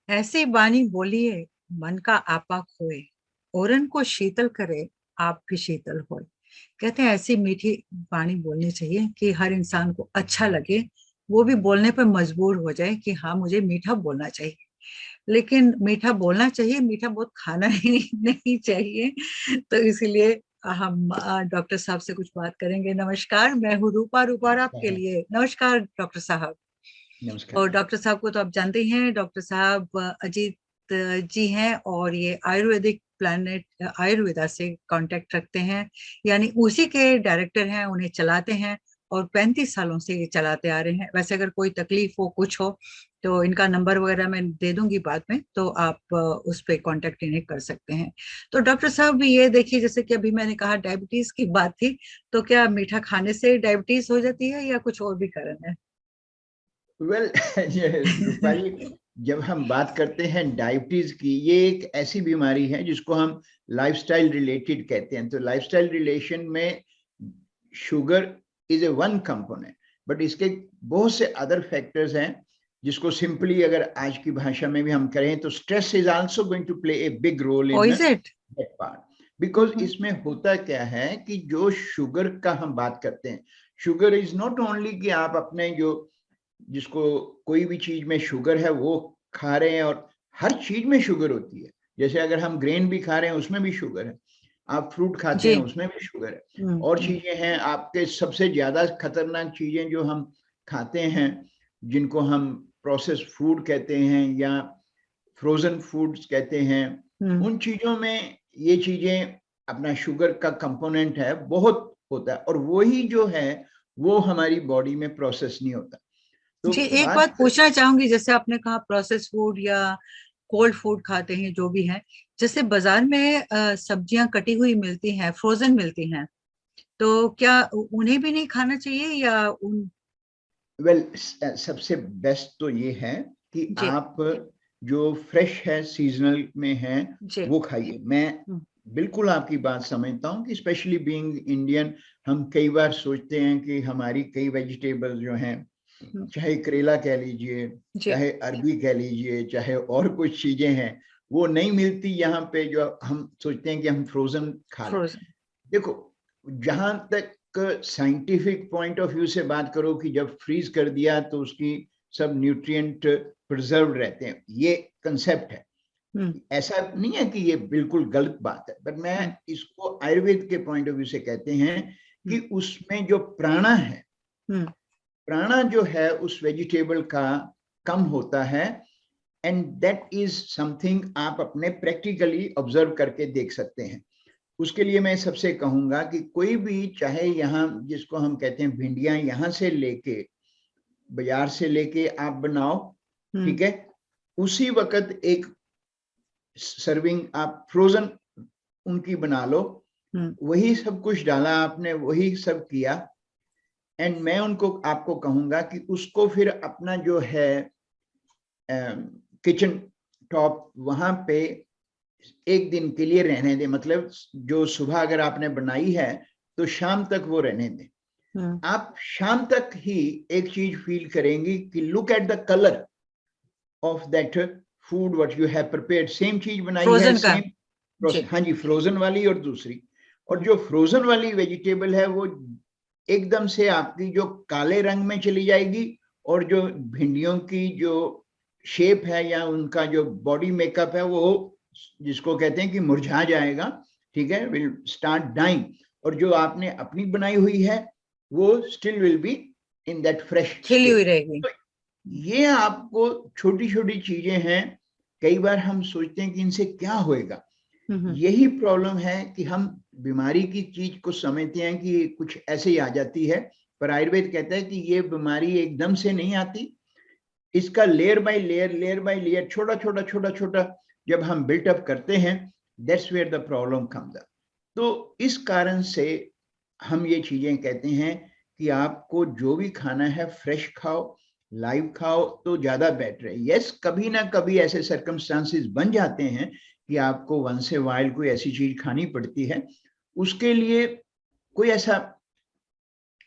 ऐसी बानी बोलिए मन का आपा खोए, ओरन को शीतल करे आप भी शीतल होए। कहते हैं ऐसी मीठी बानी बोलनी चाहिए कि हर इंसान को अच्छा लगे, वो भी बोलने पर मजबूर हो जाए कि हाँ मुझे मीठा बोलना चाहिए। लेकिन मीठा बोलना चाहिए, मीठा बहुत खाना ही नहीं चाहिए। तो इसीलिए हम डॉक्टर साहब से कुछ बात करेंगे। नमस्कार, मैं हूँ रूपा, रूपा और आपके नमस्कार। लिए नमस्कार डॉक्टर साहब। और नमस्कार। डॉक्टर साहब को तो आप जानते ही हैं, डॉक्टर साहब अजीत जी हैं और ये आयुर्वेदिक प्लानिट आयुर्वेदा से कांटेक्ट रखते हैं, यानी उसी के डायरेक्टर हैं, उन्हें चलाते हैं और 35 सालों से ये चलाते आ रहे हैं। वैसे अगर कोई तकलीफ हो, कुछ हो, तो इनका नंबर वगैरह मैं दे दूंगी बाद में, तो आप उस पर कांटेक्ट इन्हें कर सकते हैं। तो डॉक्टर साहब ये देखिए, जैसे कि अभी मैंने कहा डायबिटीज की बात थी, तो क्या मीठा खाने से डायबिटीज हो जाती है या कुछ और भी कारण है? वेल ये रूपा जी, जब हम बात करते हैं डायबिटीज की, ये एक ऐसी बीमारी है जिसको हम लाइफस्टाइल रिलेटेड कहते हैं। तो लाइफस्टाइल रिलेशन में sugar is a one component, but इसके बहुत से अदर फैक्टर्स हैं जिसको सिंपली अगर आज की भाषा में भी हम करें तो stress is also going to play a big role oh in is it? That part. Because इसमें होता क्या है कि जो शुगर का हम बात करते हैं, शुगर इज नॉट ओनली कि आप अपने जो जिसको कोई भी चीज में शुगर है वो खा रहे हैं, और हर चीज में शुगर होती है। जैसे अगर हम ग्रेन भी खा रहे हैं उसमें भी शुगर है, आप फ्रूट खाते हैं जी। उसमें भी शुगर है, और हम्म। चीजें हैं। आपके सबसे ज्यादा खतरनाक चीजें जो हम खाते हैं, जिनको हम प्रोसेस फूड कहते हैं या फ्रोजन फूड्स कहते हैं, हम्म। उन चीजों में ये चीजें अपना शुगर का कंपोनेंट है बहुत होता है, और वही जो है वो हमारी बॉडी में प्रोसेस नहीं होता। तो जी, एक बात बात पूछना चाहूंगी, जैसे आपने कहा प्रोसेस फूड या कोल्ड फूड खाते हैं जो भी है, जैसे बाजार में सब्जियां कटी हुई मिलती हैं, फ्रोजन मिलती हैं, तो क्या उन्हें भी नहीं खाना चाहिए या उन? वेल सबसे बेस्ट तो ये है कि जी। आप जो फ्रेश है सीजनल में है जी। वो खाइए। मैं हम्म। बिल्कुल आपकी बात समझता हूँ कि स्पेशली बीइंग इंडियन, हम कई बार सोचते हैं कि हमारी कई वेजिटेबल्स जो हैं, हम्म। चाहे करेला कह लीजिए, जी। चाहे अरबी कह लीजिए, चाहे और कुछ चीजें हैं, वो नहीं मिलती यहाँ पे, जो हम सोचते हैं कि हम फ्रोजन खा लें। फ्रोजन। देखो, जहां तक साइंटिफिक पॉइंट ऑफ व्यू से बात करो कि जब फ्रीज कर दिया तो उसकी सब न्यूट्रिएंट प्रिजर्व रहते हैं, ये कंसेप्ट है। हम्म। ऐसा नहीं है कि ये बिल्कुल गलत बात है, बट मैं हम्म। इसको आयुर्वेद के पॉइंट ऑफ व्यू से कहते हैं कि हम्म। उसमें जो प्राणा है, हम्म। प्राणा जो है उस वेजिटेबल का कम होता है। एंड दैट इज समथिंग आप अपने प्रैक्टिकली ऑब्जर्व करके देख सकते हैं। उसके लिए मैं सबसे कहूंगा कि कोई भी, चाहे यहाँ जिसको हम कहते हैं भिंडियां, यहाँ से लेके बाजार से लेके आप बनाओ, हम्म। ठीक है, उसी वक्त एक सर्विंग आप फ्रोजन उनकी बना लो, हम्म। वही सब कुछ डाला आपने, वही सब किया। एंड मैं उनको आपको कहूंगा कि उसको फिर अपना जो है किचन टॉप वहां पे एक दिन के लिए रहने दें। मतलब जो सुबह अगर आपने बनाई है तो शाम तक वो रहने दें। हम्म। आप शाम तक ही एक चीज फील करेंगी कि look at the colour of that food what you have prepared. Same चीज बनाई है, फ्रोजन का। सेम जी। प्रोसेस। हाँ जी, फ्रोजन वाली और दूसरी। और हम्म। जो फ्रोजन वाली वेजिटेबल है वो एकदम से आपकी जो काले रंग में चली जाएगी, और जो भिंडियों की जो शेप है या उनका जो बॉडी मेकअप है वो जिसको कहते हैं कि मुरझा जाएगा, ठीक है, विल स्टार्ट डाइंग। और जो आपने अपनी बनाई हुई है वो still will be in that fresh खिली हुई स्टेट। रहेगी। तो ये आपको छोटी छोटी चीजें हैं, कई बार हम सोचते हैं कि इनसे क्या होएगा। हम्म। यही प्रॉब्लम है कि हम बीमारी की चीज को समझते हैं कि कुछ ऐसे ही आ जाती है, पर आयुर्वेद कहता है कि ये बीमारी एकदम से नहीं आती। इसका लेयर बाय लेयर, छोटा छोटा छोटा छोटा जब हम बिल्टअप करते हैं, that's where the problem comes up. तो इस कारण से हम ये चीजें कहते हैं कि आपको जो भी खाना है फ्रेश खाओ, लाइव खाओ तो ज्यादा बेटर है। यस, कभी ना कभी ऐसे सर्कमस्टांसेस बन जाते हैं कि आपको वंस ए वाइल कोई ऐसी चीज खानी पड़ती है। उसके लिए कोई ऐसा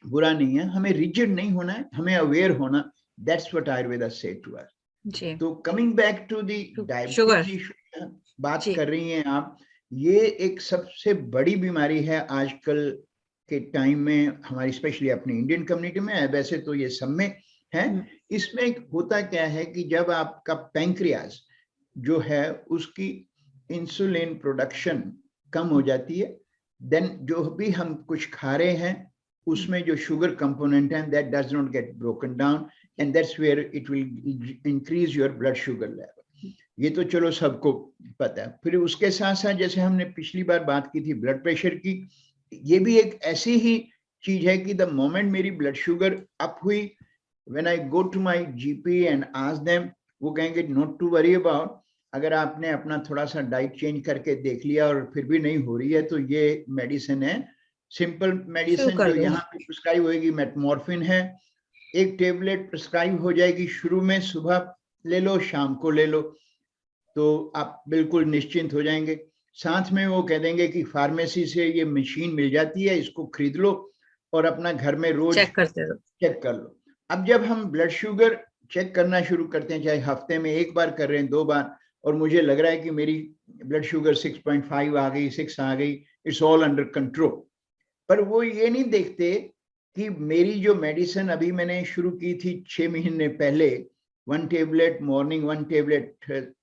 बुरा नहीं है, हमें रिजिड नहीं होना है, हमें अवेयर होना। दैट्स व्हाट आयुर्वेदा से टू अस। जी। तो coming back to the sugar. Diabetes issue बात जी। कर रही हैं आप, ये एक सबसे बड़ी बीमारी है आजकल के टाइम में हमारी, स्पेशली अपनी इंडियन कम्युनिटी में, वैसे तो ये सब में है। इसमें होता क्या है कि जब आपका पैंक्रियाज जो है उसकी इंसुलिन प्रोडक्शन कम हो जाती है, देन जो भी हम कुछ खा रहे हैं उसमें जो शुगर कंपोनेंट है that does not get broken down, and that's where it will increase your blood sugar level. ये तो चलो सबको पता है। फिर उसके साथ साथ जैसे हमने पिछली बार बात की थी ब्लड प्रेशर की, ये भी एक ऐसी ही चीज है कि द मोमेंट मेरी ब्लड शुगर अप हुई, when I go to my GP and ask them, वो कहेंगे नॉट टू वरी अबाउट, अगर आपने अपना थोड़ा सा डाइट चेंज करके देख लिया और फिर भी नहीं हो रही है तो ये मेडिसिन है, सिंपल मेडिसिन जो यहाँ पे प्रिस्क्राइब होगी, मेटमॉर्फिन है, एक टेबलेट प्रिस्क्राइब हो जाएगी, शुरू में सुबह ले लो शाम को ले लो, तो आप बिल्कुल निश्चिंत हो जाएंगे। साथ में वो कह देंगे कि फार्मेसी से ये मशीन मिल जाती है, इसको खरीद लो और अपना घर में रोज चेक करते रहो, चेक कर लो। अब जब हम ब्लड शुगर चेक करना शुरू करते हैं, चाहे हफ्ते में एक बार कर रहे हैं, 2 बार, और मुझे लग रहा है कि मेरी ब्लड शुगर 6.5 आ गई, 6 आ गई, इट्स ऑल अंडर कंट्रोल, पर वो ये नहीं देखते कि मेरी जो मेडिसिन अभी मैंने शुरू की थी 6 महीने पहले, 1 टेबलेट मॉर्निंग 1 टेबलेट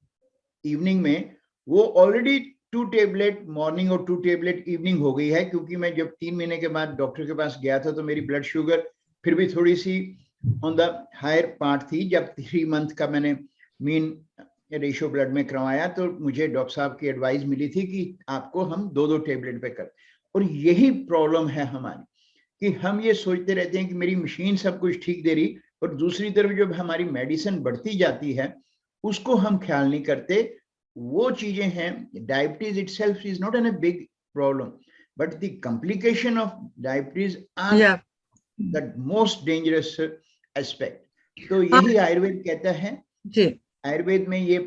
इवनिंग में, वो ऑलरेडी 2 टेबलेट मॉर्निंग और 2 टेबलेट इवनिंग हो गई है, क्योंकि मैं जब 3 महीने के बाद डॉक्टर के पास गया था तो मेरी ब्लड शुगर फिर भी थोड़ी सी ऑन द हायर पार्ट थी। जब 3 मंथ का मैंने मीन रेशियो ब्लड में करवाया तो मुझे डॉक्टर साहब की एडवाइस मिली थी कि आपको हम 2-2 टेबलेट पे कर, और यही प्रॉब्लम है हमारी कि हम ये सोचते रहते हैं कि मेरी मशीन सब कुछ ठीक दे रही, और दूसरी तरफ जब हमारी मेडिसिन बढ़ती जाती है उसको हम ख्याल नहीं करते। वो चीजें हैं, diabetes itself is not an a big problem, but the complication of diabetes are the most dangerous aspect. तो यही आयुर्वेद कहता है जी। आयुर्वेद में ये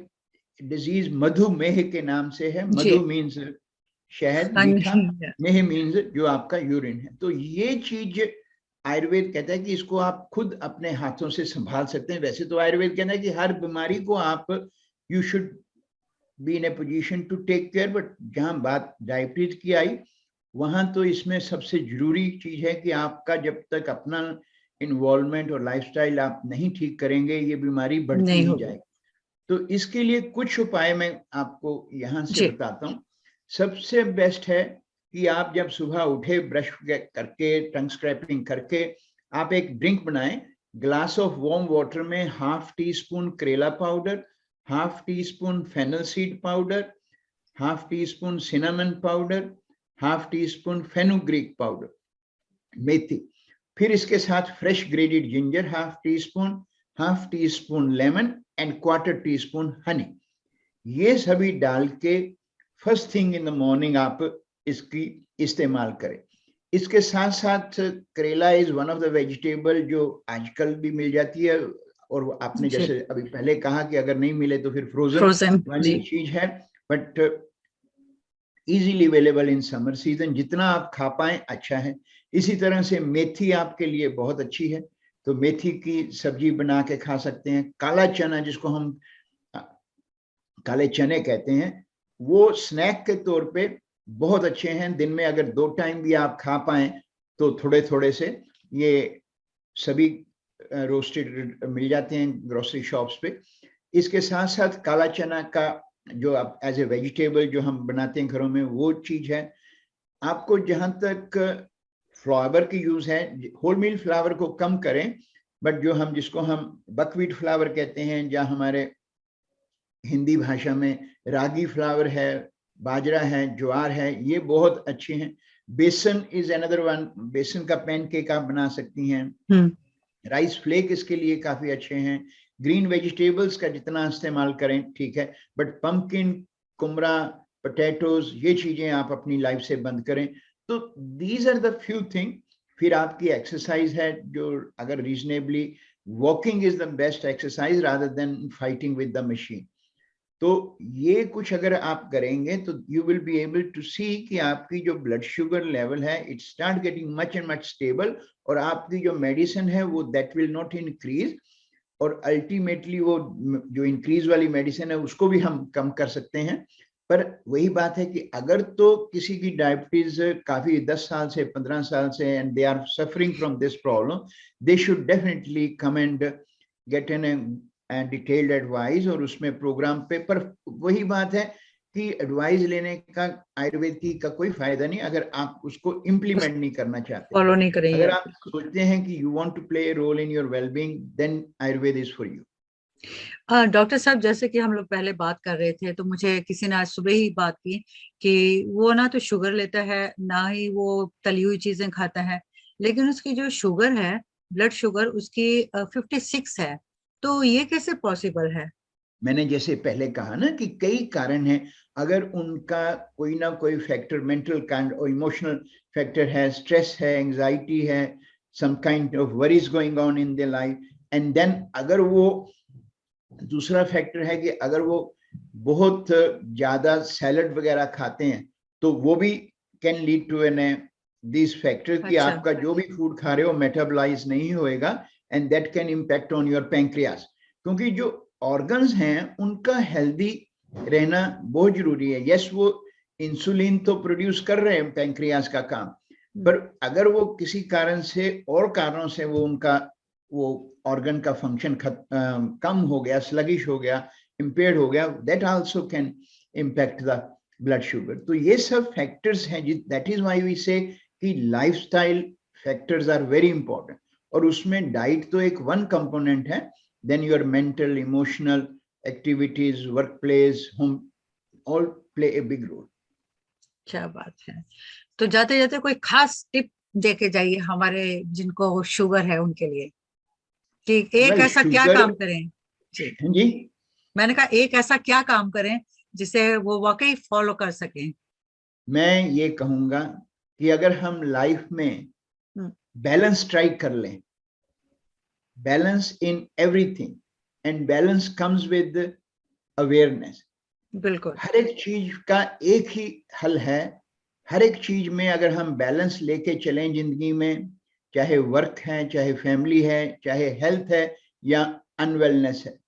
डिजीज मधुमेह के नाम से है, मधु मीन्स शहद, मीठा, मेह मीन्स जो आपका यूरिन है। तो ये चीज आयुर्वेद कहता है कि इसको आप खुद अपने हाथों से संभाल सकते हैं। वैसे तो आयुर्वेद कहता है कि हर बीमारी को आप you should be in a position to take care, but जहां बात डायबिटीज की आई वहां तो इसमें सबसे जरूरी चीज है कि आपका जब तक अपना इन्वॉल्वमेंट और लाइफस्टाइल आप नहीं ठीक करेंगे ये बीमारी बढ़ती ही जाएगी। तो इसके लिए कुछ उपाय मैं आपको यहाँ से बताता हूँ। सबसे बेस्ट है कि आप जब सुबह उठे ब्रश करके टंग स्क्रैपिंग करके आप एक ड्रिंक बनाएं, ग्लास ऑफ वार्म वाटर में ½ teaspoon karela powder, ½ teaspoon fennel seed powder, ½ teaspoon cinnamon powder, ½ teaspoon fenugreek powder, मेथी, फिर इसके साथ fresh grated ginger ½ teaspoon, ½ teaspoon lemon and quarter teaspoon honey, ये सभी डाल के first thing in the morning आप इसकी इस्तेमाल करें। इसके साथ साथ karela is one of the vegetable जो आजकल भी मिल जाती है, और आपने जैसे अभी पहले कहा कि अगर नहीं मिले तो फिर फ्रोजन वाली चीज है, but easily available in summer season, जितना आप खा पाए अच्छा है। इसी तरह से मेथी आपके लिए बहुत अच्छी है, तो मेथी की सब्जी बना के खा सकते हैं। काला चना जिसको हम काले चने कहते हैं, वो स्नैक के तौर पे बहुत अच्छे हैं। दिन में अगर 2 टाइम भी आप खा पाए तो थोड़े थोड़े से, ये सभी रोस्टेड मिल जाते हैं ग्रोसरी शॉप्स पे। इसके साथ साथ काला चना का जो आप एज ए वेजिटेबल जो हम बनाते हैं घरों में, वो चीज है। आपको जहां तक फ्लावर की यूज है, होल मील फ्लावर को कम करें, बट जो हम जिसको हम बकवीट फ्लावर कहते हैं, या हमारे हिंदी भाषा में रागी फ्लावर है, बाजरा है, ज्वार है, ये बहुत अच्छे हैं। बेसन इज अनदर वन, बेसन का पैनकेक आप बना सकती हैं। राइस फ्लेक इसके लिए काफी अच्छे हैं। ग्रीन वेजिटेबल्स का जितना इस्तेमाल करें ठीक है, बट पंपकिन, कुमड़ा, पोटैटोज, ये चीजें आप अपनी लाइफ से बंद करें। तो these are the few thing. फिर आपकी एक्सरसाइज है, जो अगर reasonably, walking is the best exercise rather than fighting with the machine. तो ये कुछ अगर आप करेंगे तो you will be able to see कि आपकी जो ब्लड शुगर लेवल है it start getting much and much stable, और आपकी जो मेडिसिन है वो दैट विल नॉट इंक्रीज। और अल्टीमेटली वो जो इंक्रीज वाली मेडिसिन है उसको भी हम कम कर सकते हैं। पर वही बात है कि अगर तो किसी की डायबिटीज काफी 10 साल से 15 साल से and they are suffering from this problem, they should definitely come and get an detailed advice, और उसमें प्रोग्राम पे। पर वही बात है कि एडवाइस लेने का आयुर्वेद की का कोई फायदा नहीं अगर आप उसको इम्प्लीमेंट नहीं करना चाहते। फॉलो नहीं करेंगे। अगर आप सोचते हैं कि you want to play a role in your wellbeing, then Ayurveda is for you. Doctor साहब, जैसे कि हम लोग पहले बात कर रहे थे, तो मुझे किसी ने आज सुबह ही बात की कि वो ना तो शुगर लेता है, ना ही वो तली हुई चीजें खाता है, लेकिन उसकी जो शुगर है, ब्लड शुगर उसकी 56 है। तो ये कैसे पॉसिबल है? मैंने जैसे पहले कहा ना कि कई कारण हैं। अगर उनका कोई ना कोई फैक्टर, मेंटल काइंड और इमोशनल फैक्टर है, स्ट्रेस है, एंजाइटी है, some kind of worries going on in their life, and then अगर वो दूसरा फैक्टर है कि अगर वो बहुत ज्यादा सैलड वगैरह खाते हैं, तो वो भी can lead to an this factor कि अच्छा। आपका जो भी फूड खा रहे हो मेटाबोलाइज नहीं होएगा, and that can impact on your pancreas. क्योंकि जो ऑर्गन्स हैं उनका हेल्दी रहना बहुत जरूरी है। यस, वो इंसुलिन तो प्रोड्यूस कर रहे हैं पैंक्रियास का काम, पर अगर वो किसी कारण से और कारणों से वो उनका वो ऑर्गन का फंक्शन कम हो गया, स्लगिश हो गया, इम्पेयर्ड हो गया, that also can impact the blood sugar. तो ये सब फैक्टर्स हैं, that is why we say कि lifestyle factors are very important, और उसमें डाइट तो एक वन कंपोनेंट है, then your mental, emotional activities, workplace, home, all play a big role. क्या बात है। तो जाते जाते कोई खास टिप देके जाइए हमारे जिनको शुगर है उनके लिए, कि एक Well, ऐसा क्या sugar, काम करें। जी, जी, मैंने कहा एक ऐसा क्या काम करें जिसे वो वाकई फॉलो कर सकें। मैं ये कहूंगा कि अगर हम लाइफ में बैलेंस स्ट्राइक कर लें, balance in everything, and balance comes with awareness. बिल्कुल। हर एक चीज का एक ही हल है। हर एक चीज में अगर हम बैलेंस लेके चलें जिंदगी में, चाहे वर्क है, चाहे फैमिली है, चाहे हेल्थ है या अनवेलनेस है,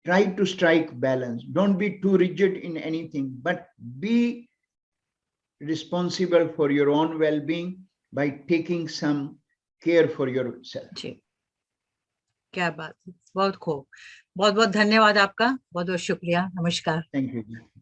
try to strike balance. Don't be too rigid in anything, but be responsible for your own well-being by taking some care for yourself. जी, क्या बात है, बहुत खूब। बहुत बहुत धन्यवाद आपका, बहुत बहुत शुक्रिया, नमस्कार। Thank you.